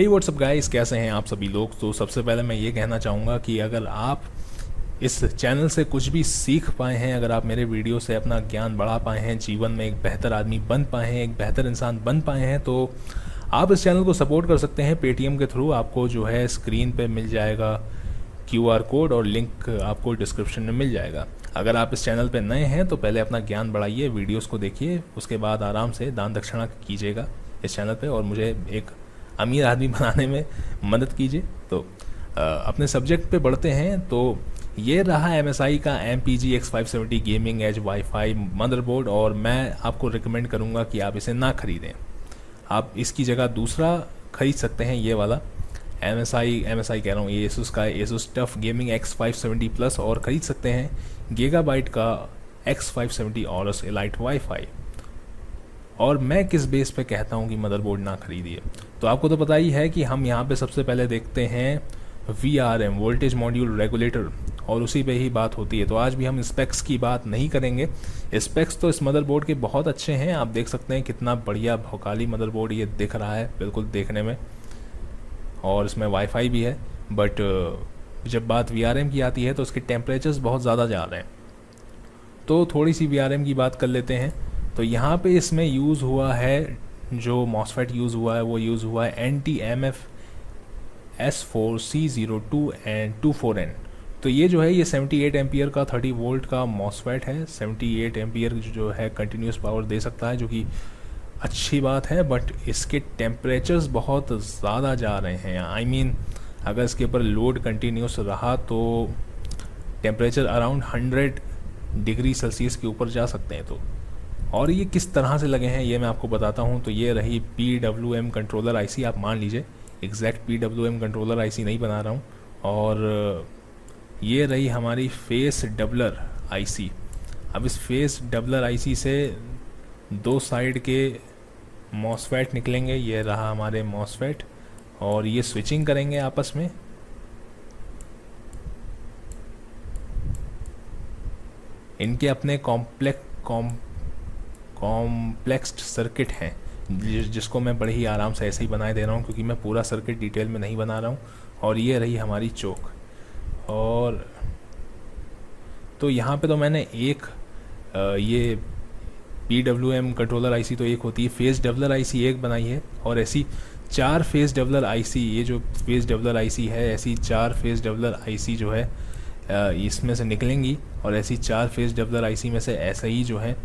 हे WhatsApp guys, कैसे हैं आप सभी लोग। तो सबसे पहले मैं ये कहना चाहूँगा कि अगर आप इस चैनल से कुछ भी सीख पाए हैं, अगर आप मेरे वीडियो से अपना ज्ञान बढ़ा पाए हैं, जीवन में एक बेहतर आदमी बन पाए हैं, एक बेहतर इंसान बन पाए हैं, तो आप इस चैनल को सपोर्ट कर सकते हैं पेटीएम के थ्रू। आपको जो है स्क्रीन पे मिल जाएगा QR कोड और लिंक आपको डिस्क्रिप्शन में मिल जाएगा। अगर आप इस चैनल पे नए हैं तो पहले अपना ज्ञान बढ़ाइए, वीडियोस को देखिए, उसके बाद आराम से दान दक्षिणा कीजिएगा इस चैनल पे और मुझे एक अमीर आदमी बनाने में मदद कीजिए। तो अपने सब्जेक्ट पे बढ़ते हैं। तो ये रहा MSI का MPG X570 gaming edge WiFi motherboard, और मैं आपको रिकमेंड करूँगा कि आप इसे ना ख़रीदें। आप इसकी जगह दूसरा ख़रीद सकते हैं, ये वाला MSI कह रहा हूँ, ये ASUS का ASUS TUF gaming X570 plus, और ख़रीद सकते हैं गीगाबाइट का X570 Aorus Elite वाईफाई। और मैं किस बेस पे कहता हूँ कि मदरबोर्ड ना खरीदिए, तो आपको तो पता ही है कि हम यहाँ पे सबसे पहले देखते हैं VRM वोल्टेज मॉड्यूल रेगुलेटर, और उसी पे ही बात होती है। तो आज भी हम स्पेक्स की बात नहीं करेंगे। स्पेक्स तो इस मदरबोर्ड के बहुत अच्छे हैं, आप देख सकते हैं कितना बढ़िया भौकाली मदरबोर्ड ये दिख रहा है बिल्कुल देखने में, और इसमें वाईफाई भी है। बट जब बात VRM की आती है तो उसके टेम्परेचर्स बहुत ज़्यादा जा रहे हैं, तो थोड़ी सी VRM की बात कर लेते हैं। तो यहाँ पे इसमें यूज़ हुआ है, जो मॉसफेट यूज़ हुआ है वो यूज़ हुआ है NTMF S4C02 एंड 24N। तो ये जो है ये 78 एम्पियर का 30 वोल्ट का मॉसफेट है। 78 एम्पियर जो है कंटिन्यूस पावर दे सकता है, जो कि अच्छी बात है। बट इसके टेम्परेचर्स बहुत ज़्यादा जा रहे हैं। आई मीन अगर इसके ऊपर लोड कंटिन्यूस रहा तो टेम्परेचर अराउंड 100 डिग्री सेल्सियस के ऊपर जा सकते हैं। तो और ये किस तरह से लगे हैं ये मैं आपको बताता हूँ। तो ये रही PWM कंट्रोलर IC, आप मान लीजिए एग्जैक्ट PWM कंट्रोलर IC नहीं बना रहा हूँ। और ये रही हमारी फेस डबलर IC। अब इस फेस डबलर IC से दो साइड के मॉसफेट निकलेंगे। ये रहा हमारे मॉसफेट, और ये स्विचिंग करेंगे आपस में। इनके अपने कॉम्प्लेक्स्ड सर्किट हैं, जिसको मैं बड़े ही आराम से ऐसे ही बनाए दे रहा हूँ, क्योंकि मैं पूरा सर्किट डिटेल में नहीं बना रहा हूँ। और ये रही हमारी चोक। और तो यहाँ पे तो मैंने एक ये PWM कंट्रोलर IC तो एक होती है, फेस डबलर IC एक बनाई है, और ऐसी 4 फेस डबलर IC, ये जो फेस डबलर IC है, ऐसी 4 फेस डबलर IC जो है इसमें से निकलेंगी, और ऐसी 4 फेस डबलर IC में से ऐसे ही जो है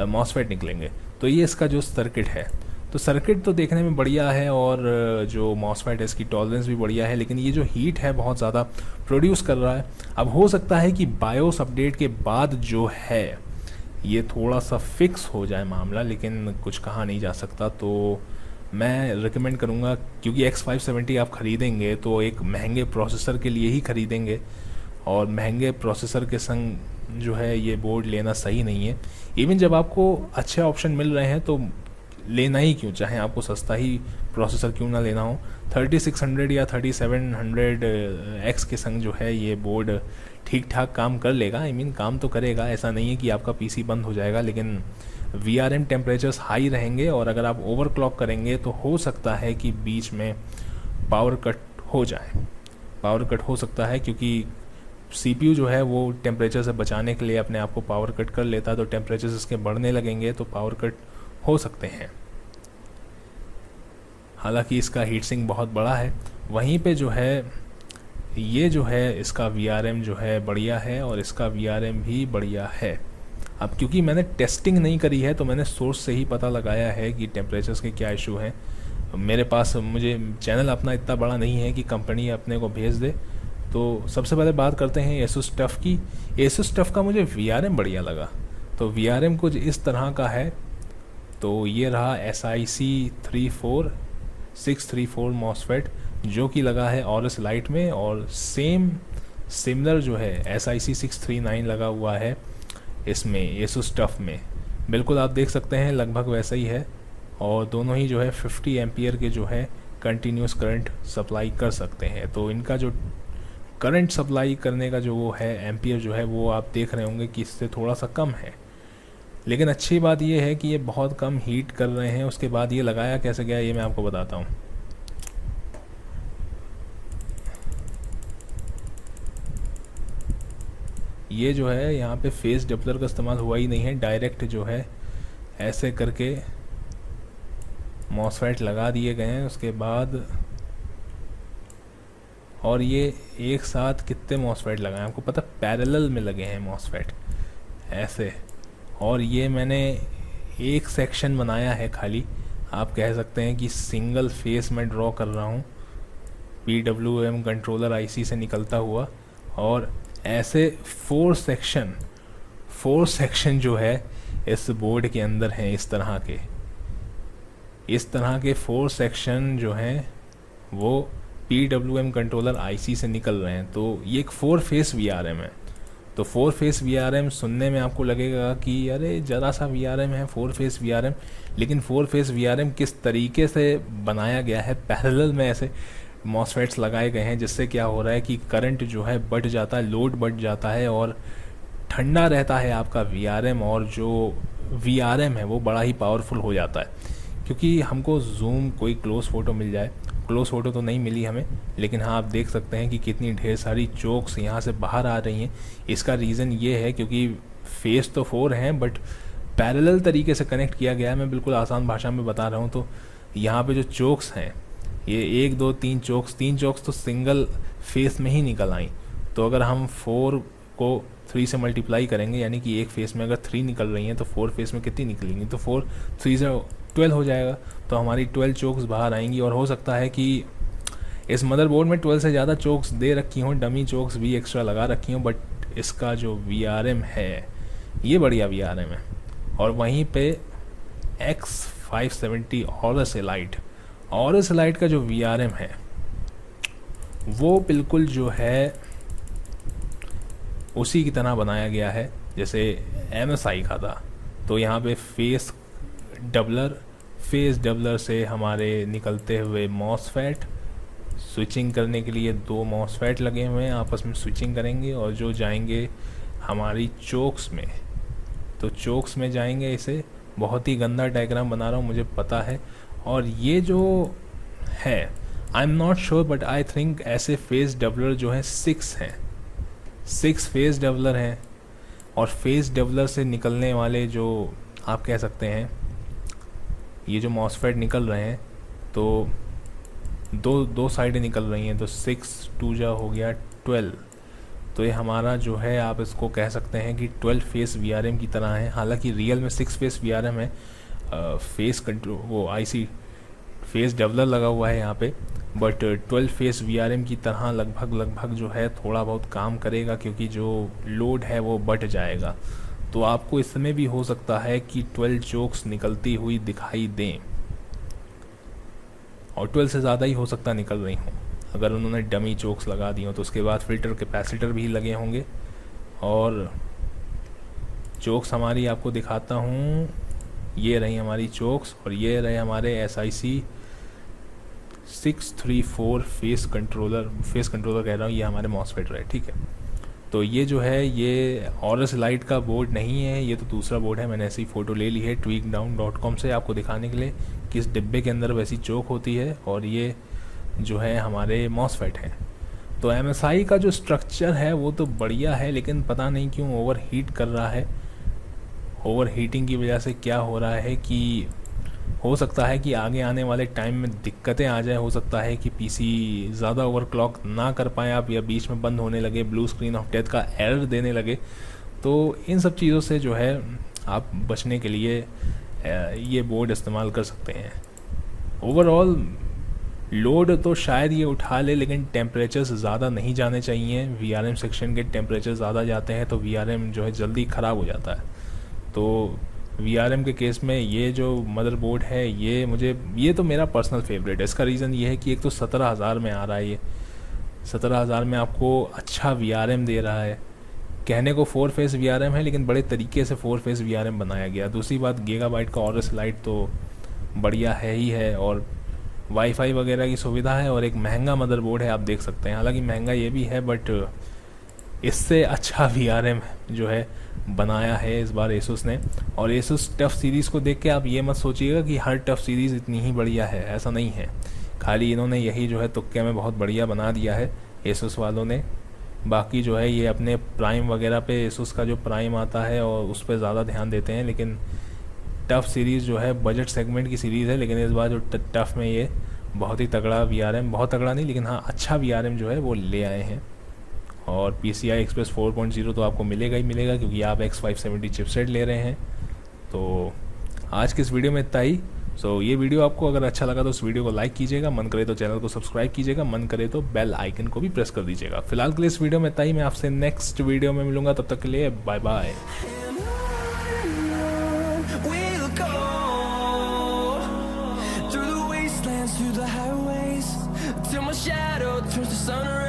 मॉसफेट निकलेंगे। तो ये इसका जो सर्किट है, तो सर्किट तो देखने में बढ़िया है, और जो मॉसफेट है इसकी टॉलरेंस भी बढ़िया है, लेकिन ये जो हीट है बहुत ज़्यादा प्रोड्यूस कर रहा है। अब हो सकता है कि बायोस अपडेट के बाद जो है ये थोड़ा सा फिक्स हो जाए मामला, लेकिन कुछ कहा नहीं जा सकता। तो मैं रिकमेंड करूँगा, क्योंकि X570 आप ख़रीदेंगे तो एक महंगे प्रोसेसर के लिए ही ख़रीदेंगे, और महंगे प्रोसेसर के संग जो है ये बोर्ड लेना सही नहीं है। इवन जब आपको अच्छे ऑप्शन मिल रहे हैं तो लेना ही क्यों, चाहे आपको सस्ता ही प्रोसेसर क्यों ना लेना हो। 3600 या 3700X के संग जो है ये बोर्ड ठीक ठाक काम कर लेगा। आई मीन काम तो करेगा, ऐसा नहीं है कि आपका PC बंद हो जाएगा, लेकिन VRM टेम्परेचर्स हाई रहेंगे, और अगर आप ओवरक्लॉक करेंगे तो हो सकता है कि बीच में पावर कट हो जाए। पावर कट हो सकता है क्योंकि CPU जो है वो टेम्परेचर से बचाने के लिए अपने आप को पावर कट कर लेता है, तो टेम्परेचर्स इसके बढ़ने लगेंगे तो पावर कट हो सकते हैं। हालांकि इसका हीट सिंक बहुत बड़ा है। वहीं पे जो है ये जो है इसका VRM जो है बढ़िया है, और इसका VRM भी बढ़िया है। अब क्योंकि मैंने टेस्टिंग नहीं करी है तो मैंने सोर्स से ही पता लगाया है कि टेम्परेचर्स के क्या इशू हैं। मेरे पास मुझे चैनल अपना इतना बड़ा नहीं है कि कंपनी अपने को भेज दे। तो सबसे पहले बात करते हैं ASUS TUF की। ASUS TUF का मुझे VRM बढ़िया लगा। तो VRM कुछ इस तरह का है। तो ये रहा SiC 34634 मॉसफेट, जो कि लगा है Aorus Elite में, और सिमिलर जो है SiC 639 लगा हुआ है इसमें ASUS TUF में। बिल्कुल आप देख सकते हैं लगभग वैसा ही है, और दोनों ही जो है 50 एम्पियर के जो है कंटिन्यूस करंट सप्लाई कर सकते हैं। तो इनका जो करंट सप्लाई करने का जो वो है एम्पियर जो है वो आप देख रहे होंगे कि इससे थोड़ा सा कम है, लेकिन अच्छी बात ये है कि ये बहुत कम हीट कर रहे हैं। उसके बाद ये लगाया कैसे गया ये मैं आपको बताता हूँ। ये जो है यहाँ पे फेस डबलर का इस्तेमाल हुआ ही नहीं है, डायरेक्ट जो है ऐसे करके मॉसफेट लगा दिए गए हैं। उसके बाद और ये एक साथ कितने मॉसफेट लगाए आपको पता, पैरेलल में लगे हैं मॉसफेट ऐसे। और ये मैंने एक सेक्शन बनाया है खाली, आप कह सकते हैं कि सिंगल फेस में ड्रॉ कर रहा हूँ PWM कंट्रोलर IC से निकलता हुआ। और ऐसे 4 सेक्शन जो है इस बोर्ड के अंदर हैं, इस तरह के 4 सेक्शन जो हैं वो PWM कंट्रोलर IC से निकल रहे हैं। तो ये एक 4 फेस VRM है। तो 4 फेस VRM सुनने में आपको लगेगा कि अरे ज़रा सा VRM है 4 फेस VRM, लेकिन 4 फेस VRM किस तरीके से बनाया गया है, पैरेलल में ऐसे मॉसफेट्स लगाए गए हैं, जिससे क्या हो रहा है कि करंट जो है बढ़ जाता है, लोड बढ़ जाता है और ठंडा रहता है आपका VRM, और जो VRM है वो बड़ा ही पावरफुल हो जाता है। क्योंकि हमको जूम कोई क्लोज फ़ोटो मिल जाए, क्लोज फ़ोटो तो नहीं मिली हमें, लेकिन हाँ आप देख सकते हैं कि कितनी ढेर सारी चोक्स यहाँ से बाहर आ रही हैं। इसका रीज़न ये है क्योंकि फेस तो 4 हैं बट पैरेलल तरीके से कनेक्ट किया गया है। मैं बिल्कुल आसान भाषा में बता रहा हूँ। तो यहाँ पे जो चोक्स हैं ये 1 2 3 चोक्स तो सिंगल फेस में ही निकल आई। तो अगर हम 4 को 3 से मल्टीप्लाई करेंगे, यानी कि एक फेस में अगर 3 निकल रही हैं तो 4 फेस में कितनी निकलेंगी, तो 4 3 से 12 हो जाएगा। तो हमारी 12 चोक्स बाहर आएंगी। और हो सकता है कि इस मदरबोर्ड में 12 से ज़्यादा चोक्स दे रखी हों, डमी चोक्स भी एक्स्ट्रा लगा रखी हों, बट इसका जो VRM है ये बढ़िया VRM है। और वहीं पे X570 ऑरस एलाइट का जो VRM है वो बिल्कुल जो है उसी की तरह बनाया गया है जैसे MSI का था। तो यहाँ पे फेस डबलर से हमारे निकलते हुए मॉसफेट, स्विचिंग करने के लिए 2 मॉसफेट लगे हुए हैं, आपस में स्विचिंग करेंगे और जो जाएंगे हमारी चोक्स में, तो चोक्स में जाएंगे। इसे बहुत ही गंदा डायग्राम बना रहा हूँ मुझे पता है। और ये जो है I am not sure but I think ऐसे फेस डबलर जो है 6 हैं, 6 फेस डबलर हैं। और फेस डबलर से निकलने वाले जो आप कह सकते हैं ये जो मॉसफेट निकल रहे हैं, तो दो साइडें निकल रही हैं, तो 6 2 जा हो गया 12। तो ये हमारा जो है आप इसको कह सकते हैं कि 12 फेस VRM की तरह है। हालांकि रियल में 6 फेस VRM है, फेस कंट्रोल वो IC फेस डबलर लगा हुआ है यहाँ पे, बट 12 फेस VRM की तरह लगभग जो है थोड़ा बहुत काम करेगा, क्योंकि जो लोड है वो बढ़ जाएगा। तो आपको इसमें भी हो सकता है कि 12 चोक्स निकलती हुई दिखाई दें, और 12 से ज़्यादा ही हो सकता निकल रही हों अगर उन्होंने डमी चोक्स लगा दी हो। तो उसके बाद फ़िल्टर कैपेसिटर भी लगे होंगे। और चोक्स हमारी आपको दिखाता हूँ, ये रही हमारी चोक्स और ये रहे हमारे SIC 634 फेस कंट्रोलर कह रहा हूँ, ये हमारे मॉसफेट रहे, ठीक है। तो ये जो है ये ऑरस लाइट का बोर्ड नहीं है, ये तो दूसरा बोर्ड है। मैंने ऐसी फ़ोटो ले ली है tweakdown.com से आपको दिखाने के लिए कि इस डिब्बे के अंदर वैसी चोक होती है, और ये जो है हमारे मॉसफेट हैं। तो MSI का जो स्ट्रक्चर है वो तो बढ़िया है, लेकिन पता नहीं क्यों ओवर हीट कर रहा है। ओवर हीटिंग की वजह से क्या हो रहा है कि हो सकता है कि आगे आने वाले टाइम में दिक्कतें आ जाए। हो सकता है कि PC ज़्यादा ओवरक्लॉक ना कर पाए आप, या बीच में बंद होने लगे, ब्लू स्क्रीन ऑफ डेथ का एरर देने लगे। तो इन सब चीज़ों से जो है आप बचने के लिए ये बोर्ड इस्तेमाल कर सकते हैं। ओवरऑल लोड तो शायद ये उठा ले, लेकिन टेम्परेचर्स ज़्यादा नहीं जाने चाहिए। VRM सेक्शन के टेम्परेचर ज़्यादा जाते हैं तो VRM जो है जल्दी ख़राब हो जाता है। तो VRM के केस में ये जो मदरबोर्ड है ये तो मेरा पर्सनल फेवरेट है। इसका रीज़न ये है कि एक तो 17,000 में आ रहा है, ये 17,000 में आपको अच्छा VRM दे रहा है। कहने को 4 फेस VRM है, लेकिन बड़े तरीके से 4 फेस VRM बनाया गया। दूसरी बात, गीगाबाइट का ऑरस लाइट तो बढ़िया है ही है, और वाईफाई वगैरह की सुविधा है, और एक महंगा मदरबोर्ड है आप देख सकते हैं। हालांकि महंगा ये भी है, बट इससे अच्छा VRM जो है बनाया है इस बार एसुस ने। और एसुस टफ सीरीज़ को देख के आप ये मत सोचिएगा कि हर टफ सीरीज़ इतनी ही बढ़िया है, ऐसा नहीं है। खाली इन्होंने यही जो है तुक्के में बहुत बढ़िया बना दिया है एसुस वालों ने। बाकी जो है ये अपने प्राइम वगैरह पे Asus का जो प्राइम आता है और उस पर ज़्यादा ध्यान देते हैं, लेकिन टफ़ सीरीज़ जो है बजट सेगमेंट की सीरीज़ है, लेकिन इस बार जो टफ़ में ये बहुत ही तगड़ा VRM, बहुत तगड़ा नहीं लेकिन हाँ अच्छा VRM जो है वो ले आए हैं। और PCI Express 4.0 तो आपको मिलेगा ही मिलेगा, क्योंकि आप X570 चिपसेट ले रहे हैं। तो आज की इस वीडियो में इतना ही। ये वीडियो आपको अगर अच्छा लगा तो इस वीडियो को लाइक कीजिएगा, मन करे तो चैनल को सब्सक्राइब कीजिएगा, मन करे तो बेल आइकन को भी प्रेस कर दीजिएगा। फिलहाल के लिए इस वीडियो में इतना ही। मैं आपसे नेक्स्ट वीडियो में मिलूंगा, तब तक के लिए bye bye. Through the highways till my shadow turns to sun